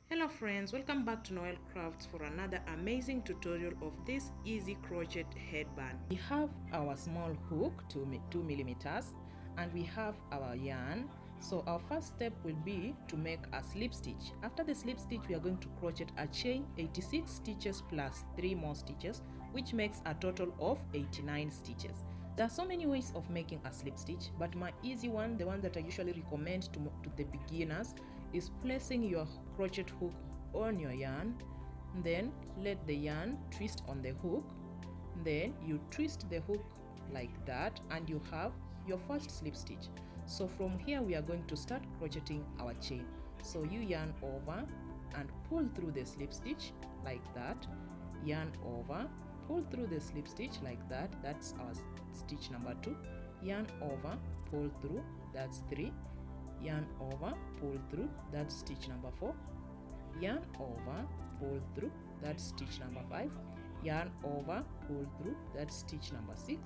Hello friends, welcome back to Noel Crafts for another amazing tutorial of this easy crochet headband. We have our small hook, 2 millimeters, and we have our yarn. So our first step will be to make a slip stitch. After the slip stitch, we are going to crochet a chain 86 stitches plus 3 more stitches, which makes a total of 89 stitches. There are so many ways of making a slip stitch, but my easy one, the one that I usually recommend to the beginners, is placing your crochet hook on your yarn, then let the yarn twist on the hook, then you twist the hook like that, and you have your first slip stitch. So from here we are going to start crocheting our chain. So you yarn over and pull through the slip stitch like that, yarn over, pull through the slip stitch like that, that's our stitch number 2, yarn over, pull through, that's 3, yarn over, pull through, that's stitch number 4, yarn over, pull through, that's stitch number 5, yarn over, pull through, that's stitch number 6,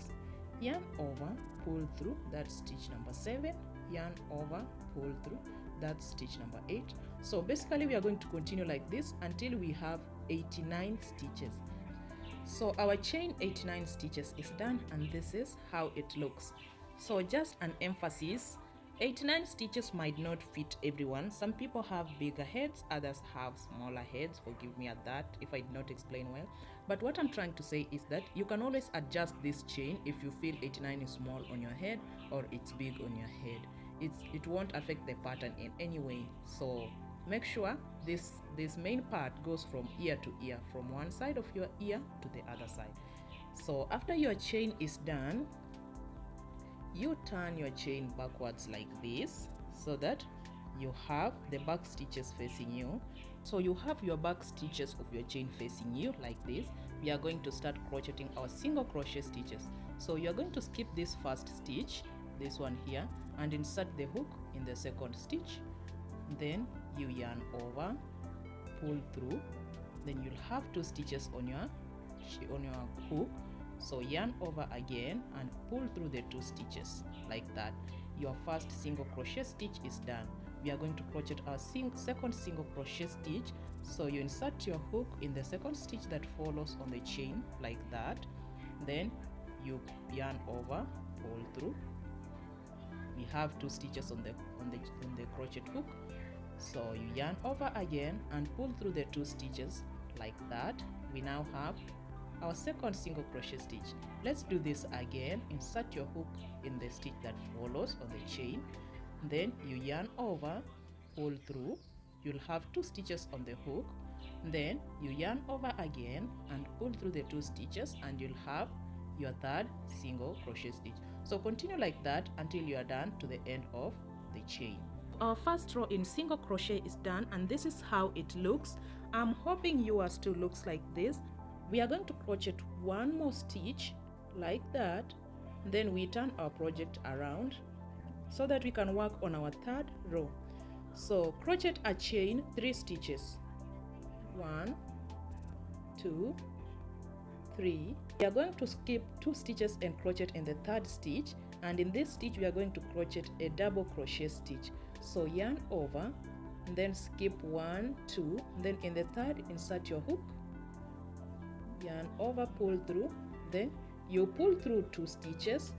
yarn over, pull through, that's stitch number 7, yarn over, pull through, that's stitch number 8. So basically we are going to continue like this until we have 89 stitches. So our chain 89 stitches is done, and this is how it looks. So just an emphasis, 89 stitches might not fit everyone. Some people have bigger heads, others have smaller heads. Forgive me at that if I did not explain well. But what I'm trying to say is that you can always adjust this chain if you feel 89 is small on your head or it's big on your head. It won't affect the pattern in any way. So make sure this main part goes from ear to ear, from one side of your ear to the other side. So after your chain is done, you turn your chain backwards like this so that you have the back stitches facing you. So you have your back stitches of your chain facing you like this. We are going to start crocheting our single crochet stitches. So you are going to skip this first stitch, this one here, and insert the hook in the second stitch. Then you yarn over, pull through, then you'll have 2 stitches on your hook. So yarn over again and pull through the 2 stitches like that. Your first single crochet stitch is done. We are going to crochet our second single crochet stitch. So you insert your hook in the second stitch that follows on the chain like that. Then you yarn over, pull through. We have 2 stitches on the crochet hook. So you yarn over again and pull through the 2 stitches like that. We now have our second single crochet stitch. Let's do this again. Insert your hook in the stitch that follows on the chain. Then you yarn over, pull through. You'll have 2 stitches on the hook. Then you yarn over again and pull through the 2 stitches, and you'll have your third single crochet stitch. So continue like that until you are done to the end of the chain. Our first row in single crochet is done, and this is how it looks. I'm hoping yours too looks like this. We are going to crochet 1 more stitch like that, then we turn our project around so that we can work on our third row. So crochet a chain 3 stitches, 1, 2, 3. We are going to skip 2 stitches and crochet in the third stitch, and in this stitch we are going to crochet a double crochet stitch. So yarn over, then skip 1, 2, then in the third insert your hook, yarn over, pull through, then you pull through 2 stitches,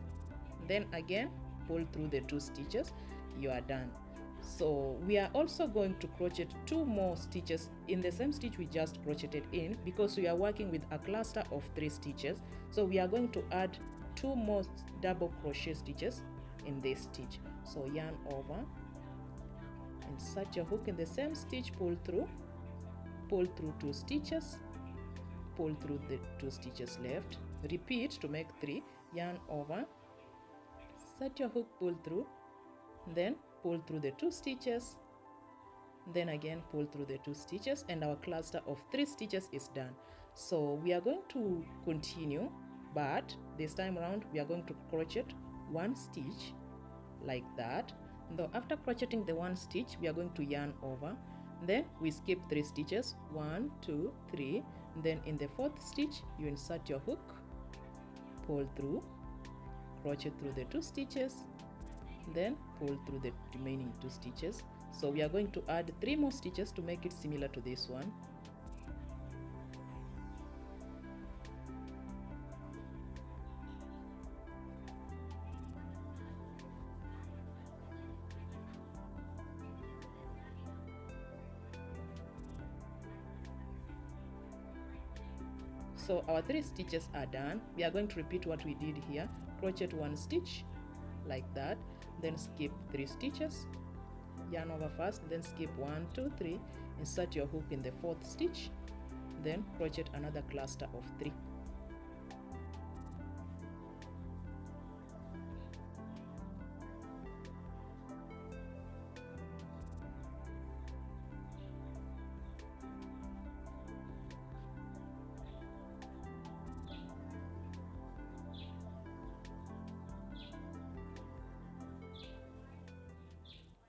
then again pull through the 2 stitches. You are done. So we are also going to crochet 2 more stitches in the same stitch we just crocheted in, because we are working with a cluster of 3 stitches. So we are going to add 2 more double crochet stitches in this stitch. So yarn over, insert your hook in the same stitch, pull through 2 stitches, pull through the 2 stitches left, repeat to make 3, yarn over, set your hook, pull through, then pull through the 2 stitches, then again pull through the 2 stitches, and our cluster of 3 stitches is done. So we are going to continue, but this time around we are going to crochet 1 stitch like that. Though after crocheting the 1 stitch, we are going to yarn over, then we skip 3 stitches, 1, 2, 3. Then in the 4th stitch you insert your hook, pull through, crochet through the 2 stitches, then pull through the remaining 2 stitches, So we are going to add 3 more stitches to make it similar to this one. So our 3 stitches are done. We are going to repeat what we did here. Crochet 1 stitch like that, then skip 3 stitches, yarn over first, then skip 1, 2, 3, insert your hook in the 4th stitch, then crochet another cluster of 3.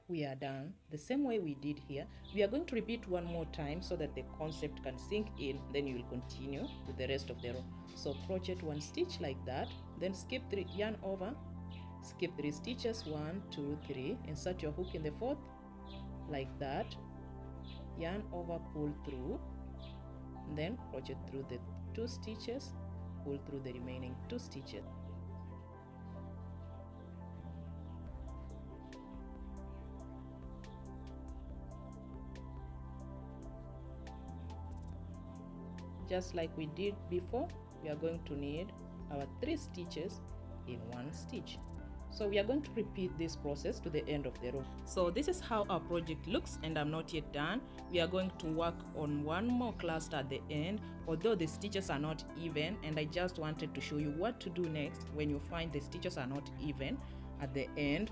We are done the same way we did here. We are going to repeat one more time so that the concept can sink in, then you will continue with the rest of the row. So crochet 1 stitch like that, then skip 3, yarn over, skip 3 stitches, 1, 2, 3, insert your hook in the 4th like that, yarn over, pull through, then crochet through the 2 stitches, pull through the remaining 2 stitches. Just like we did before, we are going to need our 3 stitches in 1 stitch. So we are going to repeat this process to the end of the row. So this is how our project looks, and I'm not yet done. We are going to work on one more cluster at the end, although the stitches are not even, and I just wanted to show you what to do next when you find the stitches are not even at the end.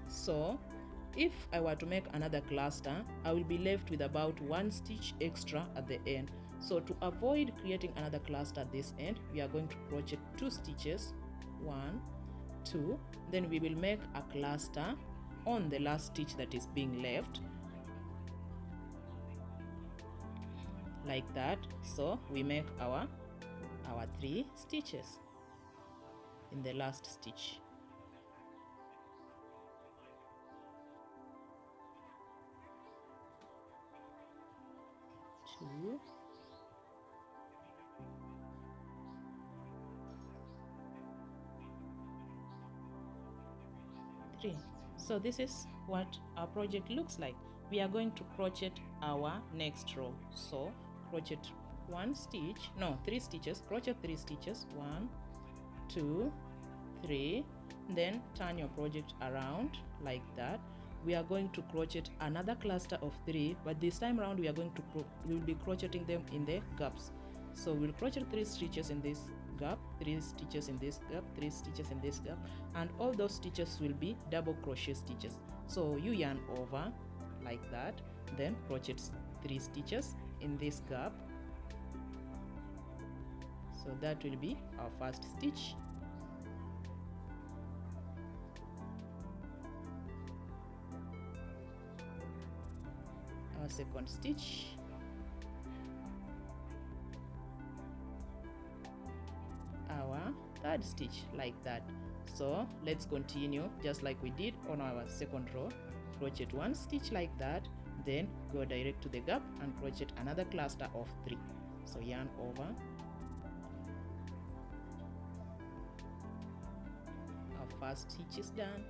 So if I were to make another cluster, I will be left with about 1 stitch extra at the end. So to avoid creating another cluster at this end, we are going to crochet 2 stitches, 1, 2, then we will make a cluster on the last stitch that is being left like that. So we make our 3 stitches in the last stitch. Two, 3. So this is what our project looks like. We are going to crochet our next row. So crochet 1 stitch, no, 3 stitches, crochet 3 stitches, 1, 2, 3, then turn your project around like that. We are going to crochet another cluster of 3, but this time around we are going to we'll be crocheting them in the gaps. So we'll crochet 3 stitches in this gap, 3 stitches in this gap, 3 stitches in this gap, and all those stitches will be double crochet stitches. So you yarn over like that, then crochet 3 stitches in this gap. So that will be our first stitch. Our second stitch, our third stitch like that. So let's continue just like we did on our second row. Crochet 1 stitch like that, then go direct to the gap and crochet another cluster of 3. So yarn over, our first stitch is done.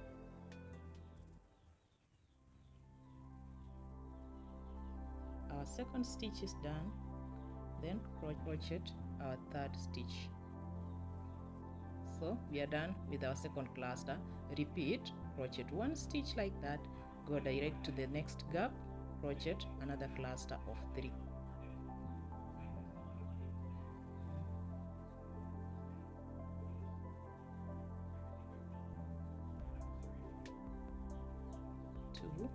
Our second stitch is done, then crochet our third stitch. So we are done with our second cluster. Repeat, crochet 1 stitch like that, go direct to the next gap, crochet another cluster of 3. Two,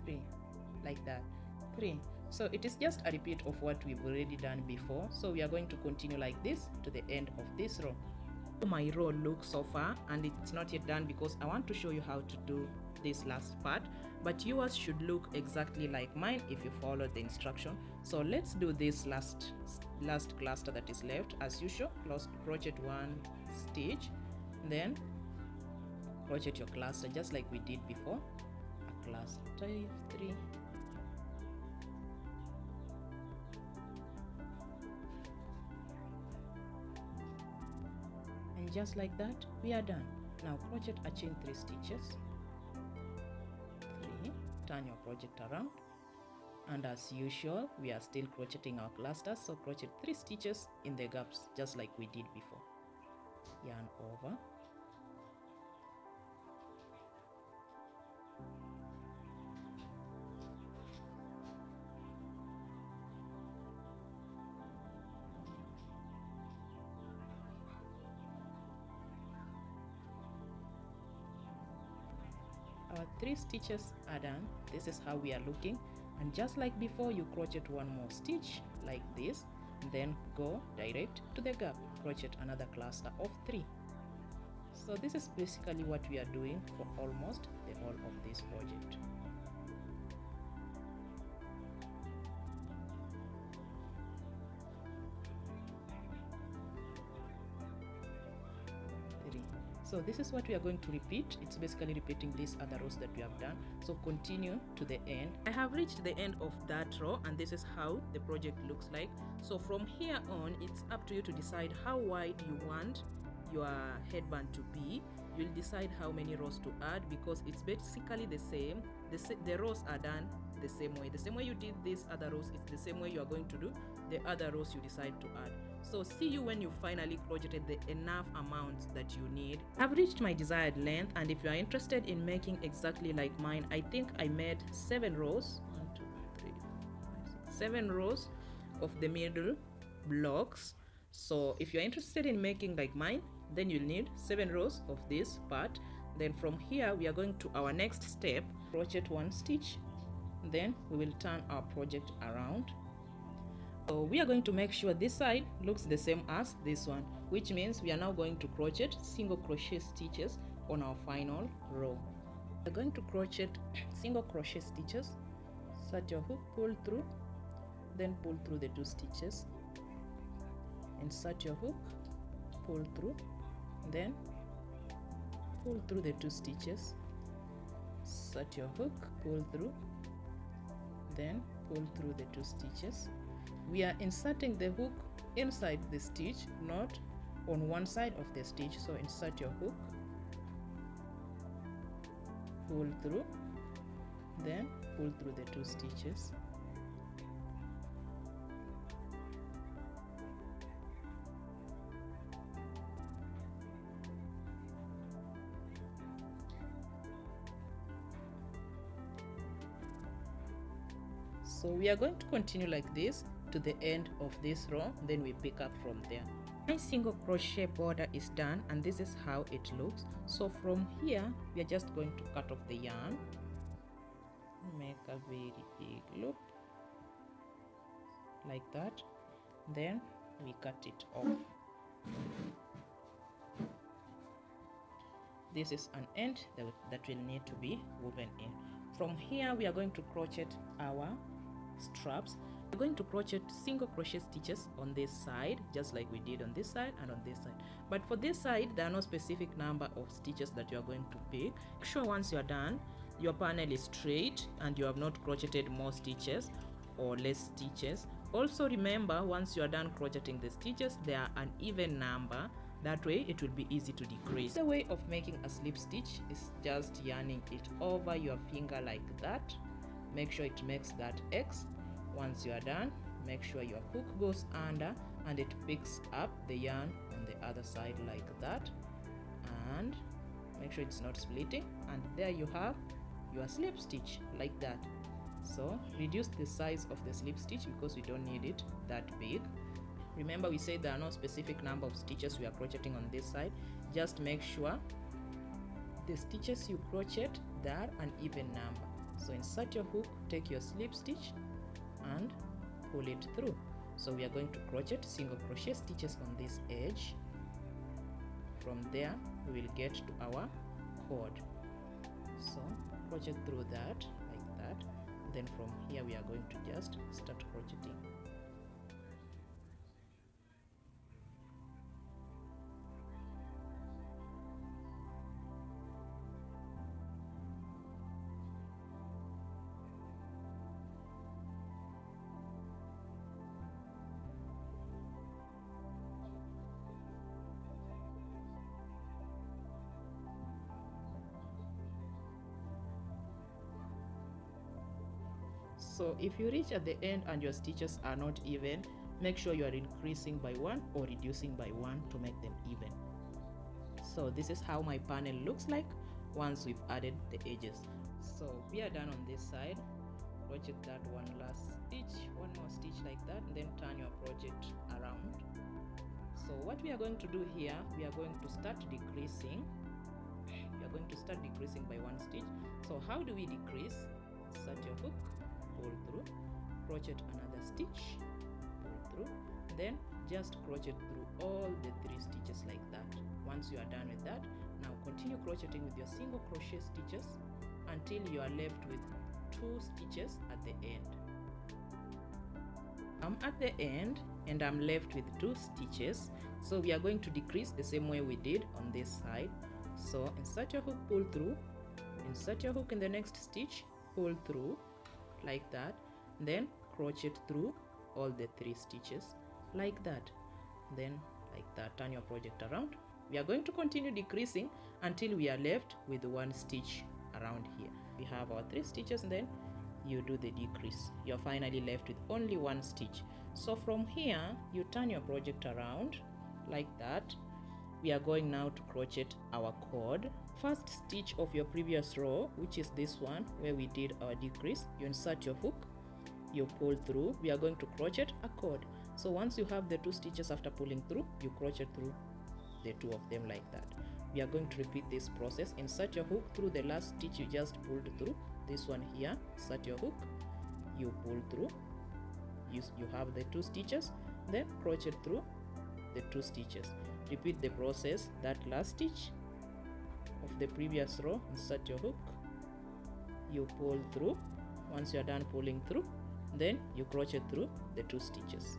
3 like that, 3. So it is just a repeat of what we've already done before. So we are going to continue like this to the end of this row. My row looks so far, and it's not yet done because I want to show you how to do this last part, but yours should look exactly like mine if you follow the instruction. So let's do this last cluster that is left. As usual, crochet 1, stitch, then crochet your cluster just like we did before. A cluster 3, and just like that we are done. Now crochet a chain 3 stitches, 3, turn your project around, and as usual we are still crocheting our clusters, so crochet 3 stitches in the gaps just like we did before. Yarn over, our 3 stitches are done. This is how we are looking, and just like before you crochet one more stitch like this, then go direct to the gap, crochet another cluster of 3. So this is basically what we are doing for almost the whole of this project. So this is what we are going to repeat. It's basically repeating these other rows that we have done. So continue to the end. I have reached the end of that row, and this is how the project looks like. So from here on, it's up to you to decide how wide you want your headband to be. You'll decide how many rows to add, because it's basically the same. The rows are done the same way. The same way you did these other rows, it's the same way you are going to do the other rows you decide to add. So see you when you finally crocheted the enough amount that you need. I've reached my desired length, and if you are interested in making exactly like mine, I think I made 7 rows. 1, 2, 3, 4, 5, 6, 7 rows of the middle blocks. So if you're interested in making like mine, then you'll need 7 rows of this part. Then from here we are going to our next step, crochet 1 stitch, then we will turn our project around. So we are going to make sure this side looks the same as this one, which means we are now going to crochet single crochet stitches on our final row. We're going to crochet single crochet stitches, start your hook, pull through, then pull through the 2 stitches, insert your hook, pull through, then pull through the 2 stitches, insert your hook, pull through, then pull through the 2 stitches. We are inserting the hook inside the stitch, not on one side of the stitch. So insert your hook, pull through, then pull through the 2 stitches. So we are going to continue like this to the end of this row, then we pick up from there. My single crochet border is done, and this is how it looks. So from here we are just going to cut off the yarn, make a very big loop like that, then we cut it off. This is an end that will need to be woven in. From here we are going to crochet our straps. We're going to crochet single crochet stitches on this side, just like we did on this side and on this side. But for this side, there are no specific number of stitches that you are going to pick. Make sure once you're done, your panel is straight and you have not crocheted more stitches or less stitches. Also remember, once you are done crocheting the stitches, they are an even number. That way it will be easy to decrease. The way of making a slip stitch is just yarning it over your finger like that. Make sure it makes that X. Once you are done, make sure your hook goes under and it picks up the yarn on the other side like that, and make sure it's not splitting, and there you have your slip stitch like that. So reduce the size of the slip stitch because we don't need it that big. Remember, we said there are no specific number of stitches we are crocheting on this side. Just make sure the stitches you crochet, they are an even number. So insert your hook, take your slip stitch and pull it through. So we are going to crochet single crochet stitches on this edge. From there we will get to our cord. So crochet through that like that. Then from here we are going to just start crocheting. So if you reach at the end and your stitches are not even, make sure you are increasing by 1 or reducing by 1 to make them even. So this is how my panel looks like once we've added the edges. So we are done on this side. Crochet that one last stitch, one more stitch like that, and then turn your project around. So what we are going to do here, we are going to start decreasing. We are going to start decreasing by 1 stitch. So how do we decrease? Insert your hook, pull through, crochet another stitch, pull through, then just crochet through all the 3 stitches like that. Once you are done with that, now continue crocheting with your single crochet stitches until you are left with 2 stitches at the end. I'm at the end and I'm left with 2 stitches. So we are going to decrease the same way we did on this side. So insert your hook, pull through, insert your hook in the next stitch, pull through like that, then crochet through all the 3 stitches like that, then like that. Turn your project around. We are going to continue decreasing until we are left with 1 stitch around here. We have our 3 stitches and then you do the decrease. You're finally left with only 1 stitch. So from here you turn your project around like that. We are going now to crochet our cord. First stitch of your previous row, which is this one where we did our decrease, you insert your hook, you pull through. We are going to crochet a cord. So once you have the 2 stitches after pulling through, you crochet through the 2 of them like that. We are going to repeat this process. Insert your hook through the last stitch you just pulled through, this one here. Insert your hook, you pull through, you have the 2 stitches, then crochet through the 2 stitches. Repeat the process. That last stitch of the previous row, insert your hook, you pull through. Once you are done pulling through, then you crochet through the 2 stitches.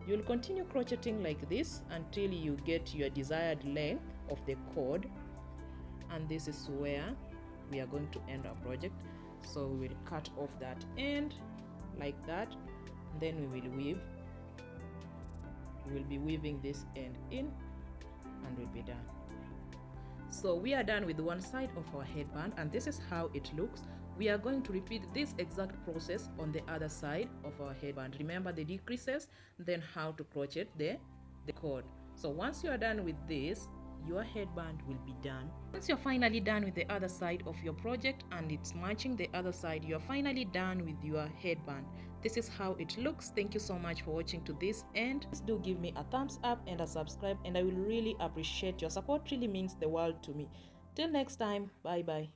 You will continue crocheting like this until you get your desired length of the cord, and this is where we are going to end our project. So we will cut off that end like that, then we will weave. We will be weaving this end in and we'll be done. So we are done with one side of our headband and this is how it looks. We are going to repeat this exact process on the other side of our headband. Remember the decreases, then how to crochet the cord. So once you are done with this, your headband will be done. Once you're finally done with the other side of your project and it's matching the other side, you're finally done with your headband. This is how it looks. Thank you so much for watching to this end. Please do give me a thumbs up and a subscribe, and I will really appreciate your support. Really means the world to me. Till next time, bye bye.